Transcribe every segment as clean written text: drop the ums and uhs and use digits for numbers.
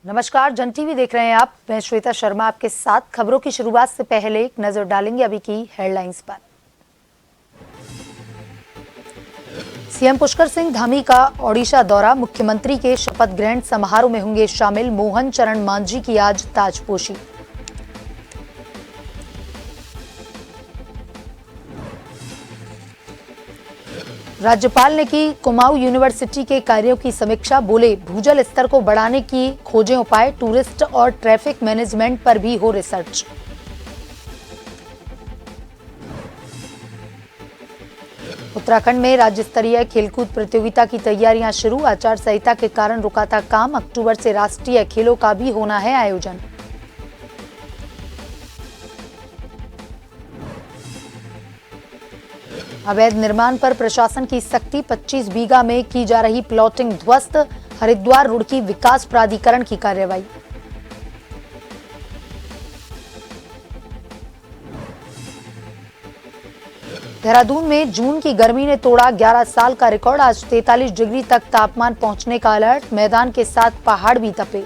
नमस्कार, जन टीवी देख रहे हैं आप। मैं श्वेता शर्मा आपके साथ। खबरों की शुरुआत से पहले एक नजर डालेंगे अभी की हेडलाइंस पर। सीएम पुष्कर सिंह धामी का ओडिशा दौरा, मुख्यमंत्री के शपथ ग्रहण समारोह में होंगे शामिल मोहन चरण मांझी की आज ताजपोशी। राज्यपाल ने की कुमाऊं यूनिवर्सिटी के कार्यों की समीक्षा, बोले भूजल स्तर को बढ़ाने की खोजें उपाय, टूरिस्ट और ट्रैफिक मैनेजमेंट पर भी हो रिसर्च। उत्तराखंड में राज्य स्तरीय खेलकूद प्रतियोगिता की तैयारियां शुरू, आचार संहिता के कारण रुका था काम, अक्टूबर से राष्ट्रीय खेलों का भी होना है आयोजन। अवैध निर्माण पर प्रशासन की सख्ती, 25 बीघा में की जा रही प्लॉटिंग ध्वस्त, हरिद्वार रुड़की विकास प्राधिकरण की कार्रवाई। देहरादून में जून की गर्मी ने तोड़ा 11 साल का रिकॉर्ड, आज 43 डिग्री तक तापमान पहुंचने का अलर्ट, मैदान के साथ पहाड़ भी तपे।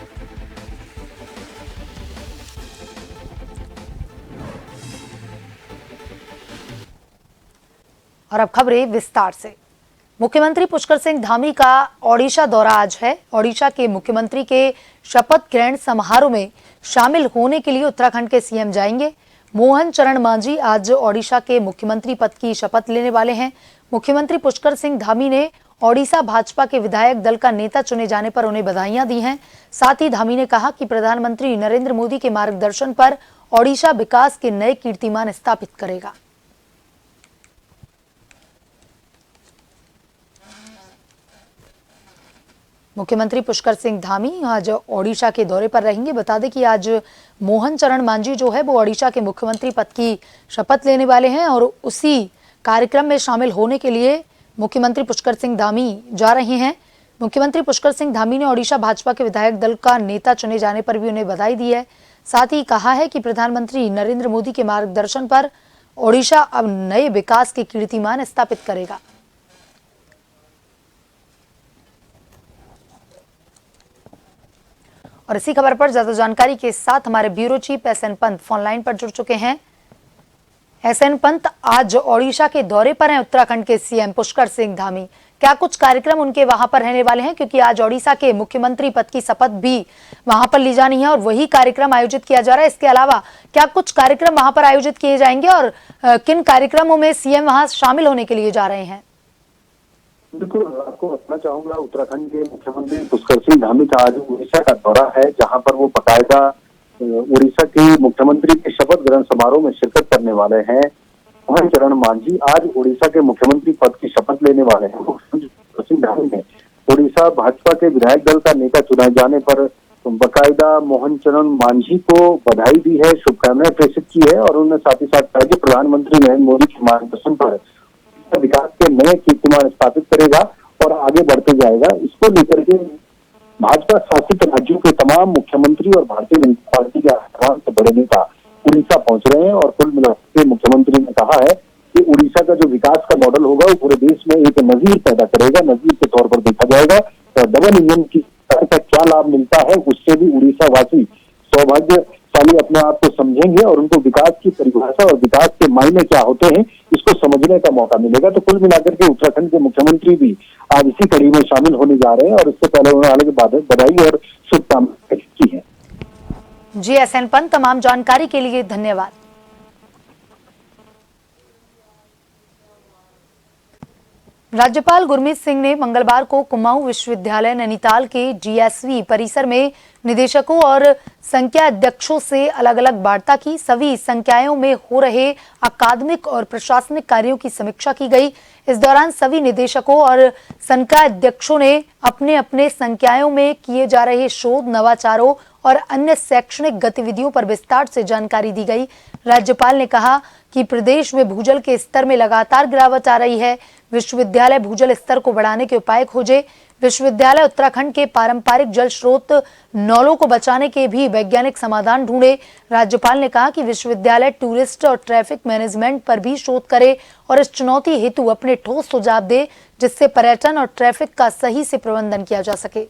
और अब खबरें विस्तार से। मुख्यमंत्री पुष्कर सिंह धामी का ओडिशा दौरा आज है। ओडिशा के मुख्यमंत्री के शपथ ग्रहण समारोह में शामिल होने के लिए उत्तराखंड के सीएम जाएंगे। मोहन चरण मांझी आज ओडिशा के मुख्यमंत्री पद की शपथ लेने वाले हैं। मुख्यमंत्री पुष्कर सिंह धामी ने ओडिशा भाजपा के विधायक दल का नेता चुने जाने पर उन्हें बधाइयां दी हैं। साथ ही धामी ने कहा कि प्रधानमंत्री नरेंद्र मोदी के मार्गदर्शन पर ओडिशा विकास के नए कीर्तिमान स्थापित करेगा। मुख्यमंत्री पुष्कर सिंह धामी आज ओडिशा के दौरे पर रहेंगे। बता दें कि आज मोहन चरण मांझी जो है वो ओडिशा के मुख्यमंत्री पद की शपथ लेने वाले हैं और उसी कार्यक्रम में शामिल होने के लिए मुख्यमंत्री पुष्कर सिंह धामी जा रहे हैं। मुख्यमंत्री पुष्कर सिंह धामी ने ओडिशा भाजपा के विधायक दल का नेता चुने जाने पर भी उन्हें बधाई दी है। साथ ही कहा है कि प्रधानमंत्री नरेंद्र मोदी के मार्गदर्शन पर ओडिशा अब नए विकास के कीर्तिमान स्थापित करेगा। और इसी खबर पर ज्यादा जानकारी के साथ हमारे bureau chief SN Pant phone line पर जुड़ चुके हैं। एसएन पंत, आज ओडिशा के दौरे पर हैं उत्तराखंड के सीएम पुष्कर सिंह धामी, क्या कुछ कार्यक्रम उनके वहां पर रहने वाले हैं? क्योंकि आज ओडिशा के मुख्यमंत्री पद की शपथ भी वहां पर ली जानी है और वही कार्यक्रम आयोजित किया जा रहा है। इसके अलावा क्या कुछ कार्यक्रम वहां पर आयोजित किए जाएंगे और किन कार्यक्रमों में सीएम वहां शामिल होने के लिए जा रहे हैं? बिल्कुल, आपको बताना चाहूंगा, उत्तराखंड के मुख्यमंत्री पुष्कर सिंह धामी का आज उड़ीसा का दौरा है, जहां पर वो बाकायदा उड़ीसा के मुख्यमंत्री के शपथ ग्रहण समारोह में शिरकत करने वाले हैं। मोहन चरण मांझी आज उड़ीसा के मुख्यमंत्री पद की शपथ लेने वाले हैं। पुष्कर सिंह धामी ने उड़ीसा भाजपा के विधायक दल का नेता चुनाए जाने पर बाकायदा मोहन चरण मांझी को बधाई दी है, शुभकामनाएं प्रेषित की है और उन्होंने साथ ही साथ कहा कि प्रधानमंत्री नरेंद्र मोदी के मार्गदर्शन पर विकास के नए कीर्तिमान स्थापित करेगा और आगे बढ़ते जाएगा। इसको लेकर के भाजपा शासित राज्यों के तमाम मुख्यमंत्री और भारतीय जनता पार्टी के आह्वान से बड़े नेता उड़ीसा पहुंच रहे हैं और कुल मिलाकर मुख्यमंत्री ने कहा है कि उड़ीसा का जो विकास का मॉडल होगा वो पूरे देश में एक नजीर पैदा करेगा। नजीर के तौर पर देखा जाएगा और डबल इंजन की का क्या लाभ मिलता है उससे भी उड़ीसा वासी सौभाग्यशाली अपने आप को समझेंगे और उनको विकास की परिभाषा और विकास के मायने क्या होते हैं इसको समझने का मौका मिलेगा। तो कुल मिलाकर के उत्तराखंड के मुख्यमंत्री भी आज इसी कड़ी में शामिल होने जा रहे हैं और इससे पहले उन्होंने बधाई और शुभकामनाएं की है। जी एसएन पंत, तमाम जानकारी के लिए धन्यवाद। राज्यपाल गुरमीत सिंह ने मंगलवार को कुमाऊं विश्वविद्यालय नैनीताल के जीएसवी परिसर में निदेशकों और संकाय अध्यक्षों से अलग अलग वार्ता की। सभी संकायों में हो रहे अकादमिक और प्रशासनिक कार्यों की समीक्षा की गई। इस दौरान सभी निदेशकों और संकाय अध्यक्षों ने अपने अपने संकायों में किए जा रहे शोध, नवाचारों और अन्य शैक्षणिक गतिविधियों पर विस्तार से जानकारी दी गई। राज्यपाल ने कहा कि प्रदेश में भूजल के स्तर में लगातार गिरावट आ रही है। विश्वविद्यालय भूजल स्तर को बढ़ाने के उपाय खोजे। विश्वविद्यालय उत्तराखंड के पारंपरिक जल स्रोत नौलों को बचाने के भी वैज्ञानिक समाधान ढूंढे। राज्यपाल ने कहा कि विश्वविद्यालय टूरिस्ट और ट्रैफिक मैनेजमेंट पर भी शोध करे और इस चुनौती हेतु अपने ठोस सुझाव दे, जिससे पर्यटन और ट्रैफिक का सही से प्रबंधन किया जा सके।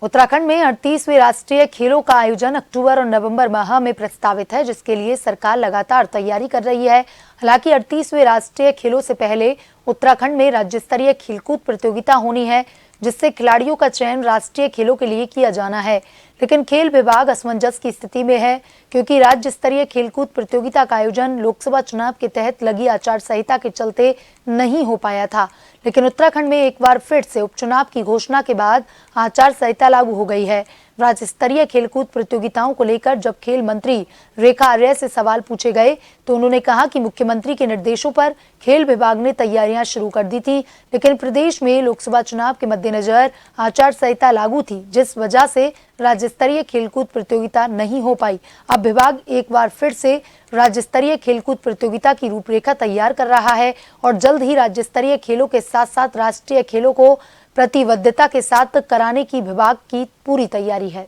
उत्तराखंड में 38वें राष्ट्रीय खेलों का आयोजन अक्टूबर और नवंबर माह में प्रस्तावित है, जिसके लिए सरकार लगातार तैयारी कर रही है। हालांकि 38वें राष्ट्रीय खेलों से पहले उत्तराखंड में राज्य स्तरीय खेलकूद प्रतियोगिता होनी है, जिससे खिलाड़ियों का चयन राष्ट्रीय खेलों के लिए किया जाना है। लेकिन खेल विभाग असमंजस की स्थिति में है, क्योंकि राज्य स्तरीय खेलकूद प्रतियोगिता का आयोजन लोकसभा चुनाव के तहत लगी आचार संहिता के चलते नहीं हो पाया था। लेकिन उत्तराखंड में एक बार फिर से उपचुनाव की घोषणा के बाद आचार संहिता लागू हो गई है। राज्य स्तरीय खेलकूद प्रतियोगिताओं को लेकर जब खेल मंत्री रेखा आर्य से सवाल पूछे गए तो उन्होंने कहा कि मुख्यमंत्री के निर्देशों पर खेल विभाग ने तैयारियां शुरू कर दी थी, लेकिन प्रदेश में लोकसभा चुनाव के मद्देनजर आचार संहिता लागू थी, जिस वजह से राज्य स्तरीय खेलकूद प्रतियोगिता नहीं हो पाई। अब विभाग एक बार फिर से राज्य स्तरीय खेलकूद प्रतियोगिता की रूपरेखा तैयार कर रहा है और जल्द ही राज्य स्तरीय खेलों के साथ साथ राष्ट्रीय खेलों को प्रतिबद्धता के साथ कराने की विभाग की पूरी तैयारी है।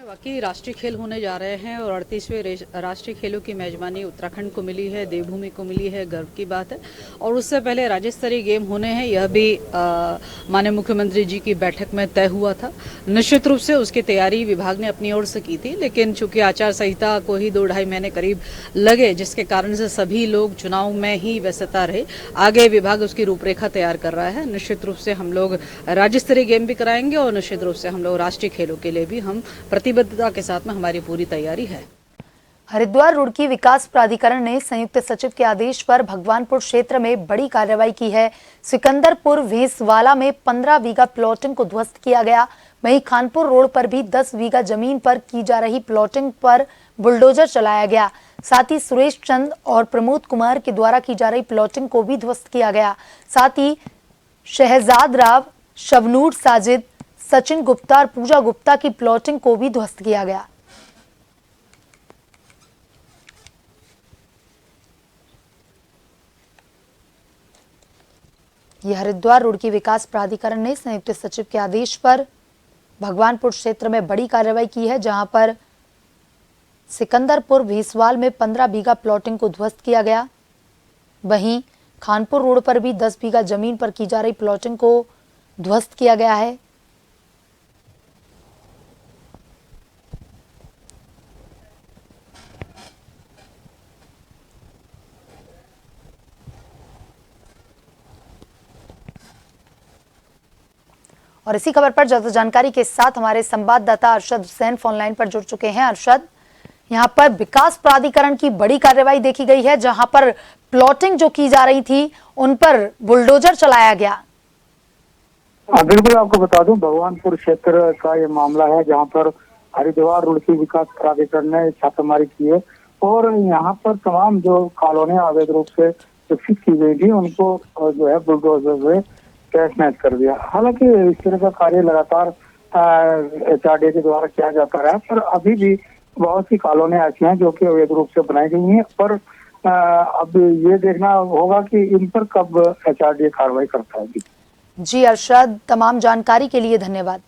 वाकई राष्ट्रीय खेल होने जा रहे हैं और 38वें राष्ट्रीय खेलों की मेजबानी उत्तराखंड को मिली है, देवभूमि को मिली है, गर्व की बात है। और उससे पहले राज्य स्तरीय गेम होने हैं, यह भी माननीय मुख्यमंत्री जी की बैठक में तय हुआ था। निश्चित रूप से उसकी तैयारी विभाग ने अपनी ओर से की थी, लेकिन चूंकि आचार संहिता को ही 2-2.5 महीने करीब लगे, जिसके कारण से सभी लोग चुनाव में ही व्यस्तता रहे। आगे विभाग उसकी रूपरेखा तैयार कर रहा है। निश्चित रूप से हम लोग राज्य स्तरीय गेम भी कराएंगे और निश्चित रूप से हम लोग राष्ट्रीय खेलों के लिए भी हम प्रतिबद्धता के साथ में हमारी पूरी तैयारी है। हरिद्वार रुड़की विकास प्राधिकरण ने संयुक्त सचिव के आदेश पर भगवानपुर क्षेत्र में बड़ी कार्रवाई की है। सिकंदरपुर भेंसवाला में 15 बीघा प्लॉटिंग को ध्वस्त किया गया। वहीं खानपुर रोड पर भी 10 बीघा जमीन पर की जा रही प्लॉटिंग पर बुलडोजर चलाया गया। साथ ही सुरेश चंद और प्रमोद कुमार के द्वारा की जा रही प्लॉटिंग को भी ध्वस्त किया गया। साथ ही शहजाद राव, शवनूर साजिद, सचिन गुप्ता और पूजा गुप्ता की प्लॉटिंग को भी ध्वस्त किया गया। यह हरिद्वार रुड़की विकास प्राधिकरण ने संयुक्त सचिव के आदेश पर भगवानपुर क्षेत्र में बड़ी कार्रवाई की है, जहां पर सिकंदरपुर भेंसवाल में 15 बीघा प्लॉटिंग को ध्वस्त किया गया। वहीं खानपुर रोड पर भी 10 बीघा जमीन पर की जा रही प्लॉटिंग को ध्वस्त किया गया है। और इसी खबर पर ज्यादा जानकारी के साथ हमारे संवाददाता अरशद हुसैन फोन लाइन पर जुड़ चुके हैं। अरशद, यहां पर विकास प्राधिकरण की बड़ी कार्रवाई देखी गई है, जहां पर प्लॉटिंग जो की जा रही थी उन पर बुलडोजर चलाया गया। बिल्कुल, आपको बता दूं, भगवानपुर क्षेत्र का ये मामला है, जहां पर हरिद्वार रुड़की विकास प्राधिकरण ने छापेमारी की है और यहाँ पर तमाम जो कॉलोनियां अवैध रूप से विकसित की गई थी उनको जो है बुलडोजर से तहस नहस कर दिया। हालांकि इस तरह का कार्य लगातार HRDA के द्वारा किया जाता रहा, पर अभी भी बहुत सी कॉलोनियां ऐसी हैं जो कि अवैध रूप से बनाई गई हैं। पर अब ये देखना होगा कि इन पर कब HRDA कार्रवाई करता है। जी अरशद, तमाम जानकारी के लिए धन्यवाद।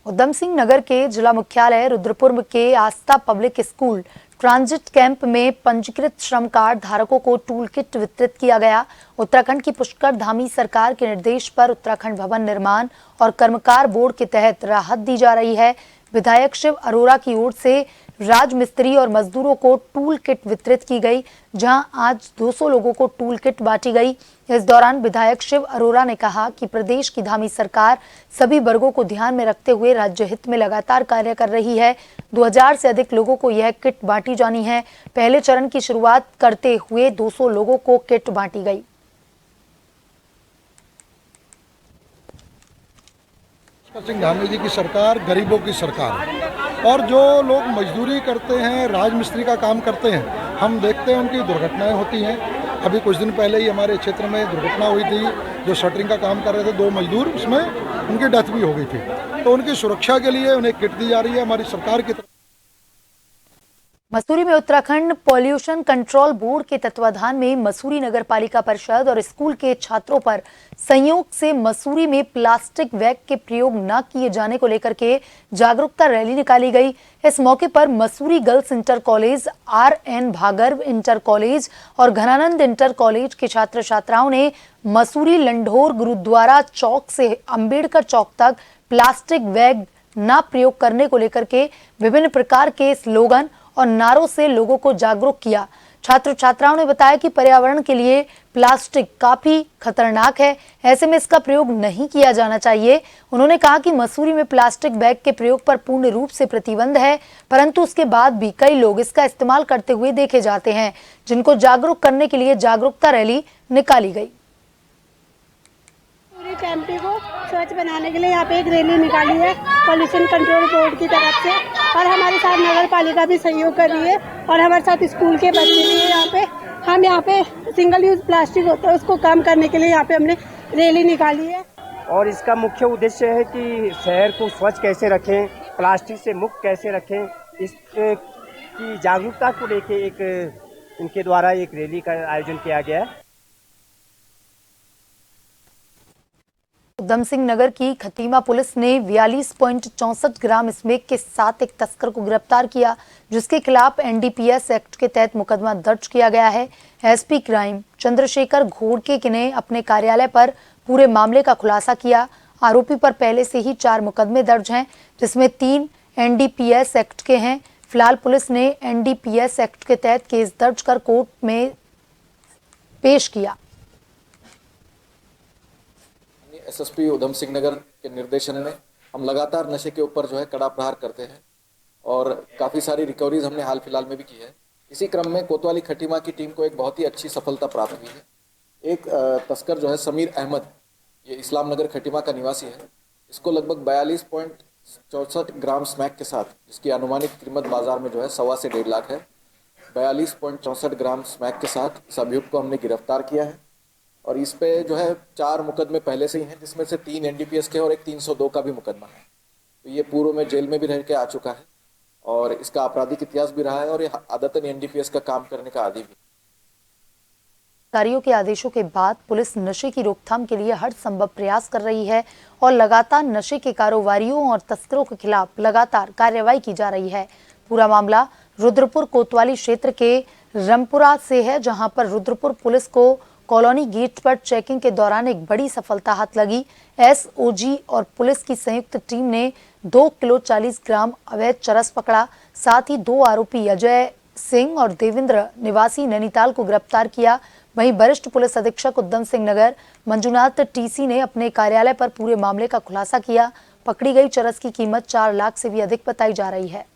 उधम सिंह नगर के जिला मुख्यालय रुद्रपुर के आस्था पब्लिक स्कूल ट्रांजिट कैंप में पंजीकृत श्रम कार्ड धारकों को टूल किट वितरित किया गया। उत्तराखंड की पुष्कर धामी सरकार के निर्देश पर उत्तराखंड भवन निर्माण और कर्मकार बोर्ड के तहत राहत दी जा रही है। विधायक शिव अरोरा की ओर से राजमिस्त्री और मजदूरों को टूल किट वितरित की गई, जहां आज 200 लोगों को टूल किट बांटी गई। इस दौरान विधायक शिव अरोरा ने कहा कि प्रदेश की धामी सरकार सभी वर्गों को ध्यान में रखते हुए राज्य हित में लगातार कार्य कर रही है। 2000 से अधिक लोगों को यह किट बांटी जानी है। पहले चरण की शुरुआत करते हुए 200 लोगों को किट बांटी गई। सिंह धामी जी की सरकार गरीबों की सरकार है और जो लोग मजदूरी करते हैं, राजमिस्त्री का काम करते हैं, हम देखते हैं उनकी दुर्घटनाएं होती हैं। अभी कुछ दिन पहले ही हमारे क्षेत्र में दुर्घटना हुई थी, जो शटरिंग का काम कर रहे थे 2 मजदूर, उसमें उनकी डेथ भी हो गई थी। तो उनकी सुरक्षा के लिए उन्हें किट दी जा रही है हमारी सरकार की तरफ। मसूरी में उत्तराखंड पॉल्यूशन कंट्रोल बोर्ड के तत्वाधान में मसूरी नगर पालिका परिषद और स्कूल के छात्रों पर संयोग से मसूरी में प्लास्टिक बैग के प्रयोग न किए जाने को लेकर के जागरूकता रैली निकाली गई। इस मौके पर Mussoorie girls inter college, RN भागर्व इंटर कॉलेज और घनानंद इंटर कॉलेज के छात्र छात्राओं ने मसूरी लंढोर गुरुद्वारा चौक से अंबेडकर चौक तक प्लास्टिक बैग न प्रयोग करने को लेकर के विभिन्न प्रकार के स्लोगन और नारों से लोगों को जागरूक किया। छात्र छात्राओं ने बताया कि पर्यावरण के लिए प्लास्टिक काफी खतरनाक है, ऐसे में इसका प्रयोग नहीं किया जाना चाहिए। उन्होंने कहा कि मसूरी में प्लास्टिक बैग के प्रयोग पर पूर्ण रूप से प्रतिबंध है, परंतु उसके बाद भी कई लोग इसका इस्तेमाल करते हुए देखे जाते हैं, जिनको जागरूक करने के लिए जागरूकता रैली निकाली गई। पूरी कैंपटी को स्वच्छ बनाने के लिए यहाँ पे एक रैली निकाली है पॉल्यूशन कंट्रोल बोर्ड की तरफ से, और हमारे साथ नगर पालिका भी सहयोग कर रही है और हमारे साथ स्कूल के बच्चे भी हैं। यहाँ पे हम यहाँ पे सिंगल यूज प्लास्टिक होता है उसको कम करने के लिए यहाँ पे हमने रैली निकाली है। और इसका मुख्य उद्देश्य है कि शहर को स्वच्छ कैसे रखें, प्लास्टिक से मुक्त कैसे रखें, इसकी जागरूकता को लेके इनके द्वारा एक रैली का आयोजन किया गया है। उधम सिंह नगर की खतीमा पुलिस ने 42.64 ग्राम स्मैक के साथ एक तस्कर को गिरफ्तार किया, जिसके खिलाफ NDPS एक्ट के तहत मुकदमा दर्ज किया गया है। SP क्राइम चंद्रशेखर घोड़के ने अपने कार्यालय पर पूरे मामले का खुलासा किया। आरोपी पर पहले से ही 4 मुकदमे दर्ज हैं, जिसमें 3 NDPS एक्ट के हैं। फिलहाल पुलिस ने NDPS एक्ट के तहत केस दर्ज कर कोर्ट में पेश किया। SSP उधम सिंह नगर के निर्देशन में हम लगातार नशे के ऊपर जो है कड़ा प्रहार करते हैं और काफ़ी सारी रिकवरीज हमने हाल फिलहाल में भी की है। इसी क्रम में कोतवाली खटीमा की टीम को एक बहुत ही अच्छी सफलता प्राप्त हुई है। एक तस्कर जो है समीर अहमद, ये इस्लाम नगर खटीमा का निवासी है, इसको लगभग 42.64 ग्राम स्मैक के साथ, जिसकी अनुमानित कीमत बाजार में जो है 1.25 से 1.5 लाख है, 42.64 ग्राम स्मैक के साथ इस अभियुक्त को हमने गिरफ्तार किया है। और इस पे जो है 4 मुकदमे पहले से ही हैं, जिसमें से 3 NDPS के और एक 302 का भी मुकदमा है। तो ये पूर्व में जेल में भी रह के आ चुका है और इसका आपराधिक इतिहास भी रहा है और ये आदतन NDPS का काम करने का आदी भी। अधिकारियों के आदेशों के बाद पुलिस नशे की रोकथाम के लिए हर संभव प्रयास कर रही है और लगातार नशे के कारोबारियों और तस्करों के खिलाफ लगातार कार्रवाई की जा रही है। पूरा मामला रुद्रपुर कोतवाली क्षेत्र के रमपुरा से है, जहां पर रुद्रपुर पुलिस को कॉलोनी गेट पर चेकिंग के दौरान एक बड़ी सफलता हाथ लगी। SOG और पुलिस की संयुक्त टीम ने 2 किलो 40 ग्राम अवैध चरस पकड़ा। साथ ही 2 आरोपी अजय सिंह और देवेंद्र निवासी नैनीताल को गिरफ्तार किया। वहीं वरिष्ठ पुलिस अधीक्षक उधम सिंह नगर मंजुनाथ TC ने अपने कार्यालय पर पूरे मामले का खुलासा किया। पकड़ी गई चरस की कीमत 4 लाख से भी अधिक बताई जा रही है।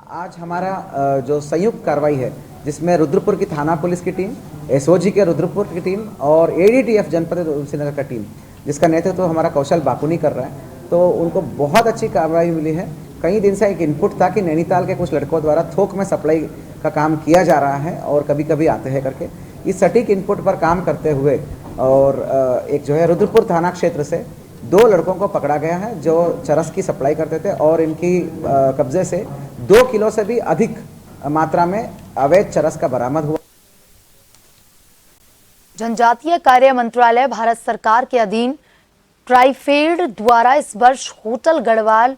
आज हमारा जो संयुक्त कार्रवाई है, जिसमें रुद्रपुर की थाना पुलिस की टीम, SOG के रुद्रपुर की टीम और ADTF जनपद उधम सिंह नगर का टीम, जिसका नेतृत्व हमारा कौशल बाकुनी कर रहा है, तो उनको बहुत अच्छी कार्रवाई मिली है। कई दिन से एक इनपुट था कि नैनीताल के कुछ लड़कों द्वारा थोक में सप्लाई का काम किया जा रहा है और कभी कभी आते हैं करके, इस सटीक इनपुट पर काम करते हुए और एक जो है रुद्रपुर थाना क्षेत्र से 2 लड़कों को पकड़ा गया है जो चरस की सप्लाई करते थे और इनकी कब्जे से 2 किलो से भी अधिक मात्रा में अवैध चरस का बरामद हुआ। जनजातीय कार्य मंत्रालय भारत सरकार के अधीन ट्राइफेड द्वारा इस वर्ष hotel Garhwal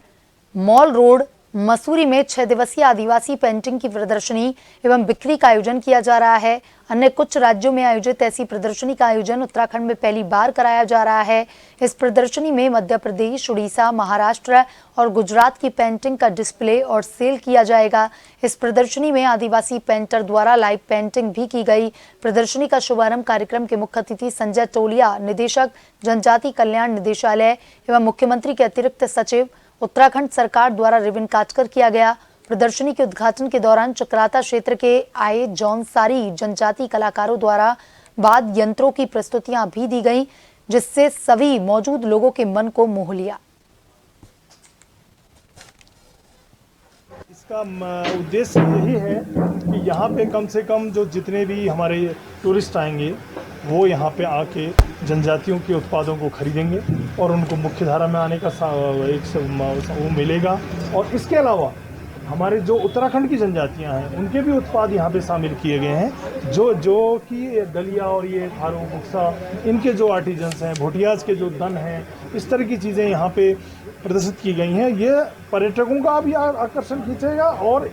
mall road Mussoorie में 6 दिवसीय आदिवासी पेंटिंग की प्रदर्शनी एवं बिक्री का आयोजन किया जा रहा है। अन्य कुछ राज्यों में आयोजित ऐसी प्रदर्शनी का आयोजन उत्तराखंड में पहली बार कराया जा रहा है। इस प्रदर्शनी में मध्य प्रदेश, उड़ीसा, महाराष्ट्र और गुजरात की पेंटिंग का डिस्प्ले और सेल किया जाएगा। इस प्रदर्शनी में आदिवासी पेंटर द्वारा लाइव पेंटिंग भी की गई। प्रदर्शनी का शुभारंभ कार्यक्रम के मुख्य अतिथि संजय टोलिया, निदेशक जनजाति कल्याण निदेशालय एवं मुख्यमंत्री के अतिरिक्त सचिव उत्तराखंड सरकार द्वारा रिबन काटकर किया गया। प्रदर्शनी के उद्घाटन के दौरान चक्राता क्षेत्र के आए जौनसारी जनजाति कलाकारों द्वारा वाद्य यंत्रों की प्रस्तुतियां भी दी गईं, जिससे सभी मौजूद लोगों के मन को मोह लिया। इसका उद्देश्य यही है कि यहाँ पे कम से कम जो जितने भी हमारे टूरिस्ट आएंगे वो यहाँ पे आके जनजातियों के उत्पादों को खरीदेंगे और उनको मुख्य धारा में आने का वो मिलेगा। और इसके अलावा हमारे जो उत्तराखंड की जनजातियां हैं उनके भी उत्पाद यहाँ पे शामिल किए गए हैं, जो कि दलिया और ये थारू बुक्सा, इनके जो आर्टिजन्स हैं, भोटियाज के जो दन हैं, इस तरह की चीज़ें यहाँ पे प्रदर्शित की गई हैं। ये पर्यटकों का भी आकर्षण खींचेगा और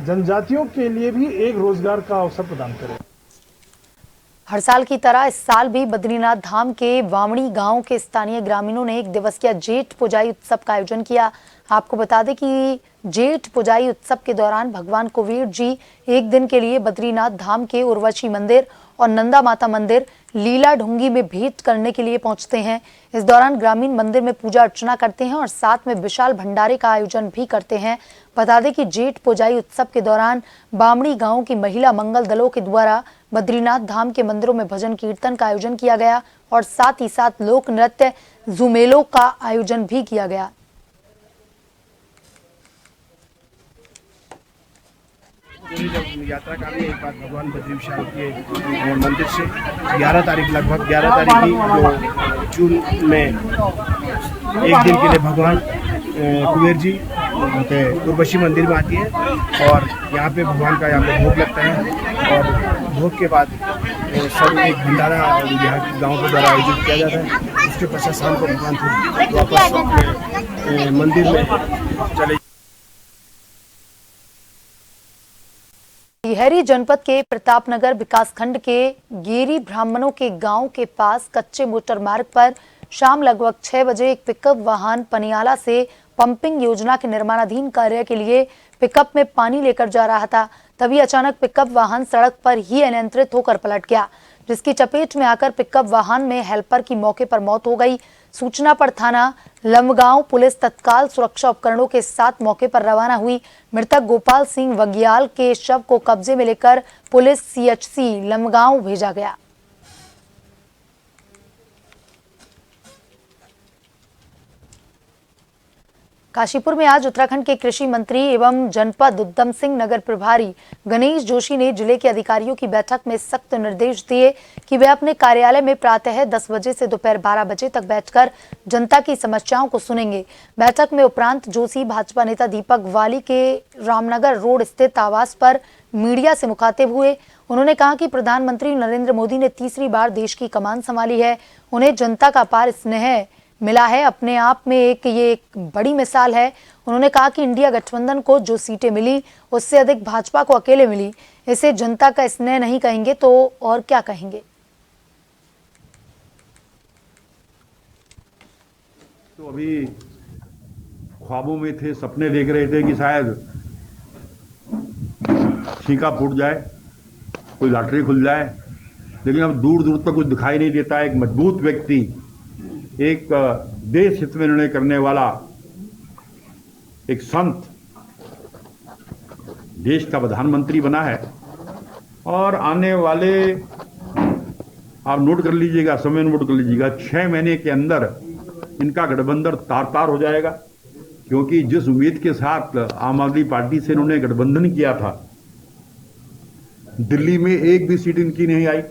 जनजातियों के लिए भी एक रोजगार का अवसर प्रदान करेगा। हर साल की तरह इस साल भी बद्रीनाथ धाम के वामणी गांव के स्थानीय ग्रामीणों ने एक दिवसीय जेठ पुजाई उत्सव का आयोजन किया। आपको बता दें कि जेठ पुजाई उत्सव के दौरान भगवान कुबेर जी एक दिन के लिए बद्रीनाथ धाम के उर्वशी मंदिर और नंदा माता मंदिर लीला ढूंगी में भेंट करने के लिए पहुंचते हैं। इस दौरान ग्रामीण मंदिर में पूजा अर्चना करते हैं और साथ में विशाल भंडारे का आयोजन भी करते हैं। बता दें कि जेठ पुजाई उत्सव के दौरान बामणी गांव की महिला मंगल दलों के द्वारा बद्रीनाथ धाम के मंदिरों में भजन कीर्तन का आयोजन किया गया और साथ ही साथ लोक नृत्य झुमेलों का आयोजन भी किया गया। यात्रा का भी एक बात भगवान बद्री विशाल के मंदिर से 11 तारीख लगभग 11 तारीख की जो जून में एक दिन के लिए भगवान कुबेर जी उर्वशी मंदिर में आती है और यहाँ पे भगवान का यहाँ पे भोग लगता है और भोग के बाद सब एक भंडारा यहाँ के गाँव के द्वारा आयोजित किया जाता है। उसके पश्चात शाम को भगवान वापस मंदिर में चले। टिहरी जनपद के प्रतापनगर विकासखंड के गेरी ब्राह्मणों के गांव के पास कच्चे मोटर मार्ग पर शाम लगभग 6 बजे एक पिकअप वाहन पनियाला से पंपिंग योजना के निर्माणाधीन कार्य के लिए पिकअप में पानी लेकर जा रहा था। तभी अचानक पिकअप वाहन सड़क पर ही अनियंत्रित होकर पलट गया, जिसकी चपेट में आकर पिकअप वाहन में हेल्पर की मौके पर मौत हो गई। सूचना पर थाना लमगांव पुलिस तत्काल सुरक्षा उपकरणों के साथ मौके पर रवाना हुई। मृतक गोपाल सिंह वग्याल के शव को कब्जे में लेकर पुलिस सीएचसी लमगांव भेजा गया। काशीपुर में आज उत्तराखंड के कृषि मंत्री एवं जनपद उधम सिंह नगर प्रभारी गणेश जोशी ने जिले के अधिकारियों की बैठक में सख्त निर्देश दिए कि वे अपने कार्यालय में प्रातः 10 बजे से दोपहर 12 बजे तक बैठकर जनता की समस्याओं को सुनेंगे। बैठक में उपरांत जोशी भाजपा नेता दीपक वाली के रामनगर रोड स्थित आवास पर मीडिया से मुखातिब हुए। उन्होंने कहा कि प्रधानमंत्री नरेंद्र मोदी ने तीसरी बार देश की कमान संभाली है, उन्हें जनता का अपार स्नेह मिला है, अपने आप में ये एक बड़ी मिसाल है। उन्होंने कहा कि इंडिया गठबंधन को जो सीटें मिली उससे अधिक भाजपा को अकेले मिली। इसे जनता का स्नेह नहीं कहेंगे तो और क्या कहेंगे। तो अभी ख्वाबों में थे, सपने देख रहे थे कि शायद छींका फूट जाए, कोई लॉटरी खुल जाए, लेकिन अब दूर दूर तक कुछ दिखाई नहीं देता। एक मजबूत व्यक्ति, एक देश हित में निर्णय करने वाला, एक संत देश का प्रधानमंत्री बना है। और आने वाले, आप नोट कर लीजिएगा, समय नोट कर लीजिएगा, 6 महीने के अंदर इनका गठबंधन तार तार हो जाएगा। क्योंकि जिस उम्मीद के साथ आम आदमी पार्टी से इन्होंने गठबंधन किया था, दिल्ली में एक भी सीट इनकी नहीं आई।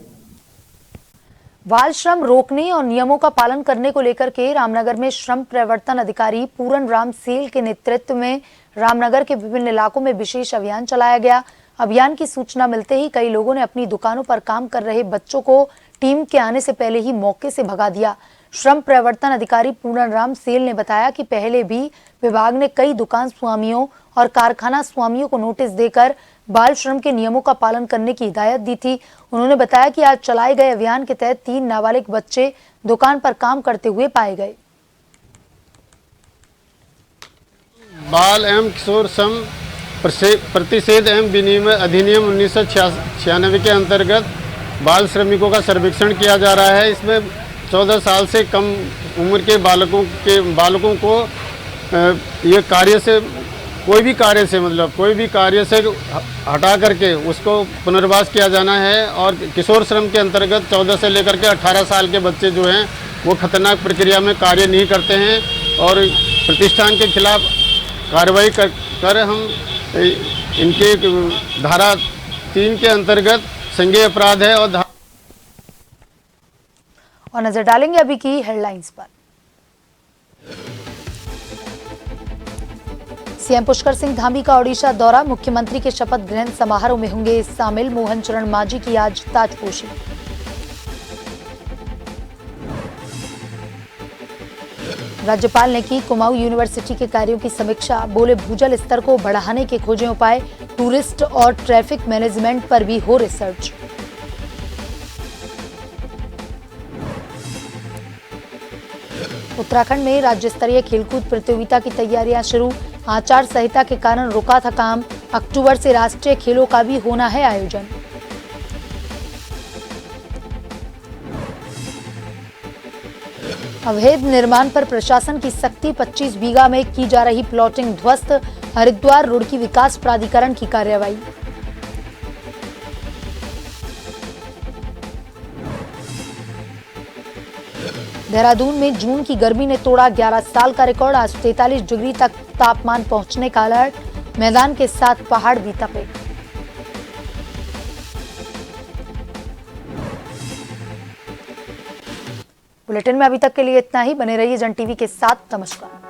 बाल श्रम रोकने और नियमों का पालन करने को लेकर के रामनगर में श्रम प्रवर्तन अधिकारी पूरन राम सेल के नेतृत्व में रामनगर के विभिन्न इलाकों में विशेष अभियान चलाया गया। अभियान की सूचना मिलते ही कई लोगों ने अपनी दुकानों पर काम कर रहे बच्चों को टीम के आने से पहले ही मौके से भगा दिया। श्रम प्रवर्तन अधिकारी पूरन राम सेल ने बताया कि पहले भी विभाग ने कई दुकान स्वामियों और कारखाना स्वामियों को नोटिस देकर बाल श्रम के नियमों का पालन करने की हिदायत दी थी। उन्होंने बताया कि आज चलाए गए अभियान के तहत 3 नाबालिग बच्चे दुकान पर काम करते हुए पाए गए। बाल एवं किशोर श्रम प्रतिषेध एवं विनिमय अधिनियम 1996 के अंतर्गत बाल श्रमिकों का सर्वेक्षण किया जा रहा है। इसमें 14 साल से कम उम्र के बालकों को ये कार्य से कोई भी कार्य से हटा करके उसको पुनर्वास किया जाना है। और किशोर श्रम के अंतर्गत 14 से लेकर के 18 साल के बच्चे जो हैं वो खतरनाक प्रक्रिया में कार्य नहीं करते हैं और प्रतिष्ठान के खिलाफ कार्रवाई कर हम इनके धारा 3 के अंतर्गत संज्ञेय अपराध है। और नजर डालेंगे अभी की हेडलाइंस पर। सीएम पुष्कर सिंह धामी का ओडिशा दौरा, मुख्यमंत्री के शपथ ग्रहण समारोह में होंगे शामिल। मोहन चरण मांझी की आज ताजपोशी। राज्यपाल ने की कुमाऊं यूनिवर्सिटी के कार्यों की समीक्षा, बोले भूजल स्तर को बढ़ाने के खोजें उपाय, टूरिस्ट और ट्रैफिक मैनेजमेंट पर भी हो रिसर्च। उत्तराखंड में राज्य स्तरीय खेलकूद प्रतियोगिता की तैयारियां शुरू, आचार संहिता के कारण रुका था काम, अक्टूबर से राष्ट्रीय खेलों का भी होना है आयोजन। अवैध निर्माण पर प्रशासन की सख्ती, 25 बीघा में की जा रही प्लॉटिंग ध्वस्त, हरिद्वार रुड़की विकास प्राधिकरण की कार्रवाई। देहरादून में जून की गर्मी ने तोड़ा 11 साल का रिकॉर्ड, आज 43 डिग्री तक तापमान पहुंचने का अलर्ट, मैदान के साथ पहाड़ भी तपे। बुलेटिन में अभी तक के लिए इतना ही। बने रहिए जन टीवी के साथ। नमस्कार।